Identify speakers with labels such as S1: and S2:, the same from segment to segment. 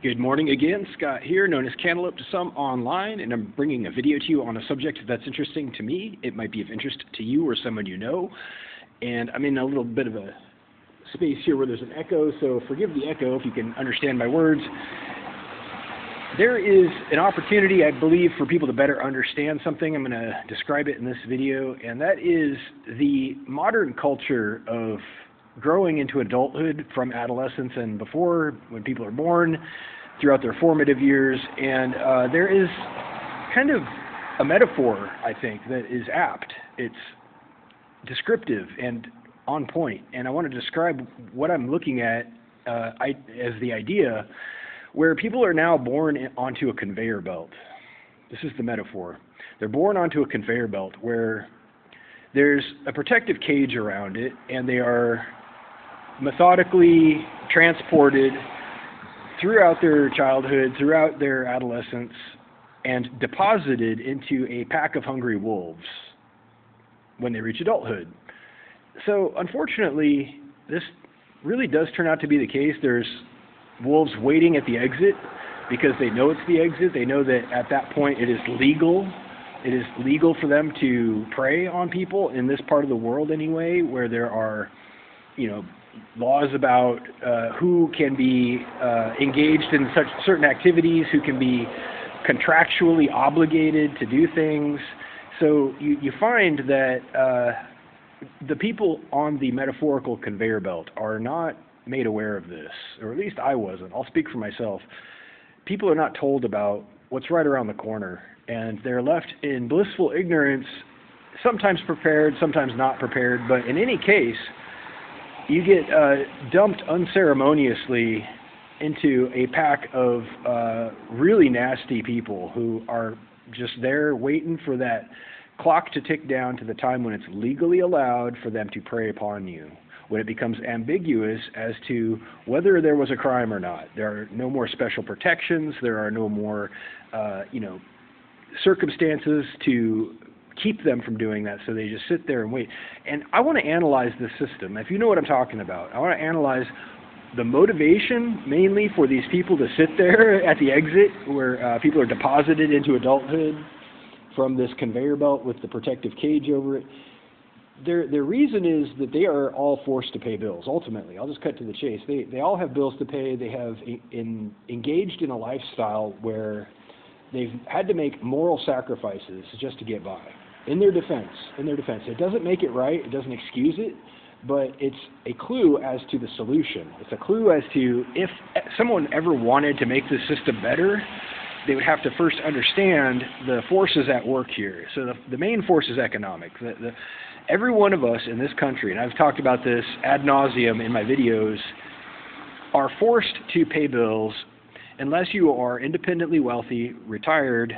S1: Good morning again, Scott here, known as Cantaloupe to some online, and I'm bringing a video to you on a subject that's interesting to me. It might be of interest to you or someone you know, and I'm in a little bit of a space here where there's an echo, so forgive the echo if you can understand my words. There is an opportunity, I believe, for people to better understand something. I'm going to describe it in this video, and that is the modern culture of growing into adulthood from adolescence and before, when people are born, throughout their formative years. And there is kind of a metaphor, I think, that is apt. It's descriptive and on point. And I want to describe what I'm looking at as the idea where people are now born onto a conveyor belt. This is the metaphor. They're born onto a conveyor belt where there's a protective cage around it, and they are methodically transported throughout their childhood, throughout their adolescence, and deposited into a pack of hungry wolves when they reach adulthood. So unfortunately, this really does turn out to be the case. There's wolves waiting at the exit because they know it's the exit. They know that at that point it is legal. It is legal for them to prey on people in this part of the world anyway, where there are, laws about who can be engaged in such certain activities, who can be contractually obligated to do things. So you find that the people on the metaphorical conveyor belt are not made aware of this, or at least I wasn't. I'll speak for myself. People are not told about what's right around the corner, and they're left in blissful ignorance, sometimes prepared, sometimes not prepared, but in any case, you get dumped unceremoniously into a pack of really nasty people who are just there waiting for that clock to tick down to the time when it's legally allowed for them to prey upon you, when it becomes ambiguous as to whether there was a crime or not. There are no more special protections. There are no more, circumstances to keep them from doing that, so they just sit there and wait. And I want to analyze this system. If you know what I'm talking about, I want to analyze the motivation mainly for these people to sit there at the exit where people are deposited into adulthood from this conveyor belt with the protective cage over it. Their reason is that they are all forced to pay bills, ultimately. I'll just cut to the chase. They all have bills to pay. They have engaged in a lifestyle where they've had to make moral sacrifices just to get by. In their defense, it doesn't make it right, it doesn't excuse it, but it's a clue as to the solution. It's a clue as to if someone ever wanted to make the system better, they would have to first understand the forces at work here. So the main force is economic. Every one of us in this country, and I've talked about this ad nauseum in my videos, are forced to pay bills unless you are independently wealthy, retired,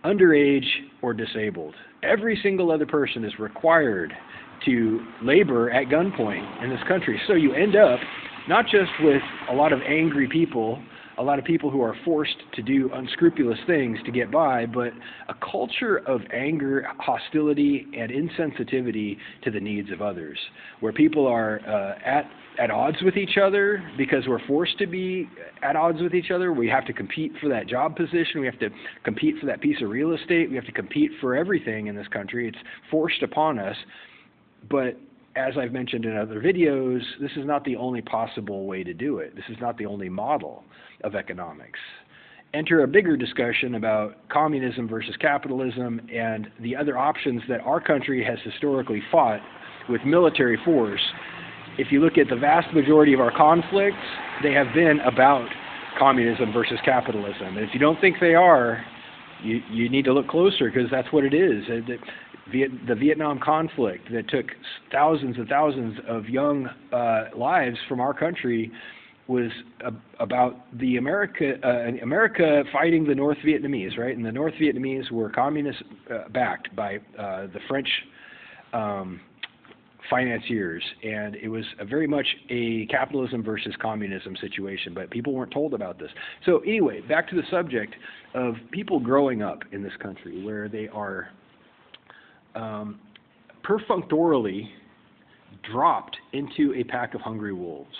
S1: underage, or disabled. Every single other person is required to labor at gunpoint in this country. So you end up not just with a lot of angry people, a lot of people who are forced to do unscrupulous things to get by, but a culture of anger, hostility, and insensitivity to the needs of others, where people are at odds with each other because we're forced to be at odds with each other. We have to compete for that job position. We have to compete for that piece of real estate. We have to compete for everything in this country. It's forced upon us. But as I've mentioned in other videos, this is not the only possible way to do it. This is not the only model of economics. Enter a bigger discussion about communism versus capitalism and the other options that our country has historically fought with military force. If you look at the vast majority of our conflicts, they have been about communism versus capitalism. And if you don't think they are, you need to look closer, because that's what it is. The Vietnam conflict that took thousands and thousands of young lives from our country was about the America fighting the North Vietnamese, right? And the North Vietnamese were communist backed by the French financiers, and it was very much a capitalism versus communism situation, but people weren't told about this. So anyway, back to the subject of people growing up in this country where they are perfunctorily dropped into a pack of hungry wolves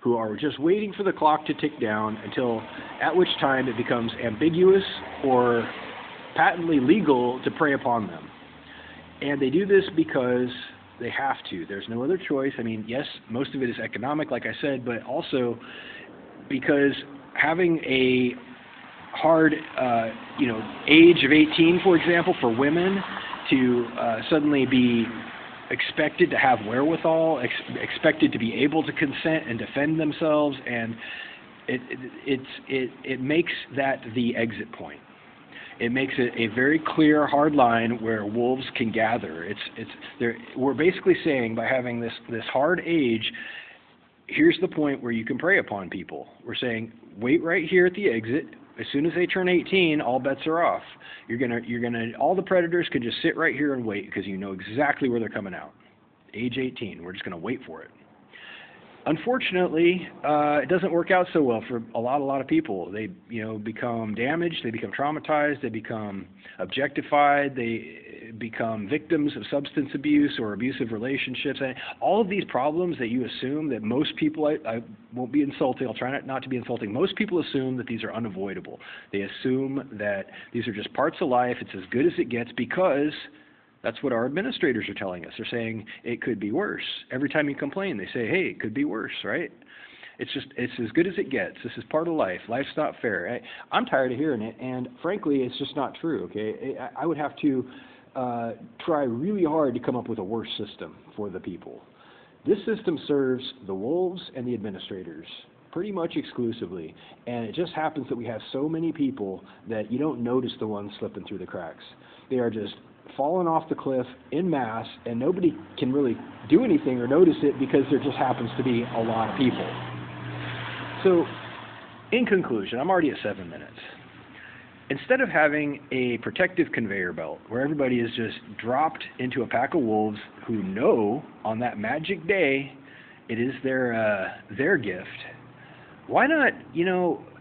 S1: who are just waiting for the clock to tick down until at which time it becomes ambiguous or patently legal to prey upon them. And they do this because they have to. There's no other choice. I mean, yes, most of it is economic, like I said, but also because having a hard, age of 18, for example, for women to suddenly be expected to have wherewithal, expected to be able to consent and defend themselves, and it makes that the exit point. It makes it a very clear, hard line where wolves can gather. We're basically saying by having this hard age, here's the point where you can prey upon people. We're saying wait right here at the exit. As soon as they turn 18, all bets are off. All the predators can just sit right here and wait because you know exactly where they're coming out. Age 18, we're just going to wait for it. Unfortunately, it doesn't work out so well for a lot of people. They, become damaged, they become traumatized, they become objectified, they become victims of substance abuse or abusive relationships. And all of these problems that you assume that most people, I won't be insulting, I'll try not to be insulting, most people assume that these are unavoidable. They assume that these are just parts of life, it's as good as it gets because that's what our administrators are telling us. They're saying it could be worse. Every time you complain, they say, hey, it could be worse, right? It's as good as it gets. This is part of life. Life's not fair. I'm tired of hearing it, and frankly, it's just not true, okay? I would have to try really hard to come up with a worse system for the people. This system serves the wolves and the administrators pretty much exclusively, and it just happens that we have so many people that you don't notice the ones slipping through the cracks. They are just fallen off the cliff en masse, and nobody can really do anything or notice it because there just happens to be a lot of people. So, in conclusion, I'm already at 7 minutes. Instead of having a protective conveyor belt where everybody is just dropped into a pack of wolves who know on that magic day it is their gift, why not,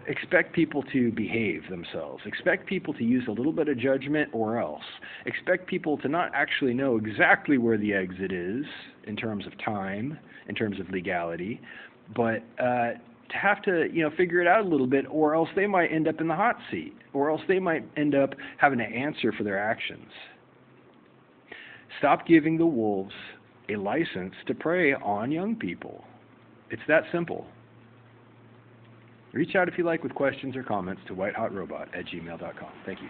S1: expect people to behave themselves. Expect people to use a little bit of judgment or else. Expect people to not actually know exactly where the exit is in terms of time, in terms of legality, but to have to, figure it out a little bit, or else they might end up in the hot seat, or else they might end up having to answer for their actions. Stop giving the wolves a license to prey on young people. It's that simple. Reach out if you like with questions or comments to whitehotrobot@gmail.com. Thank you.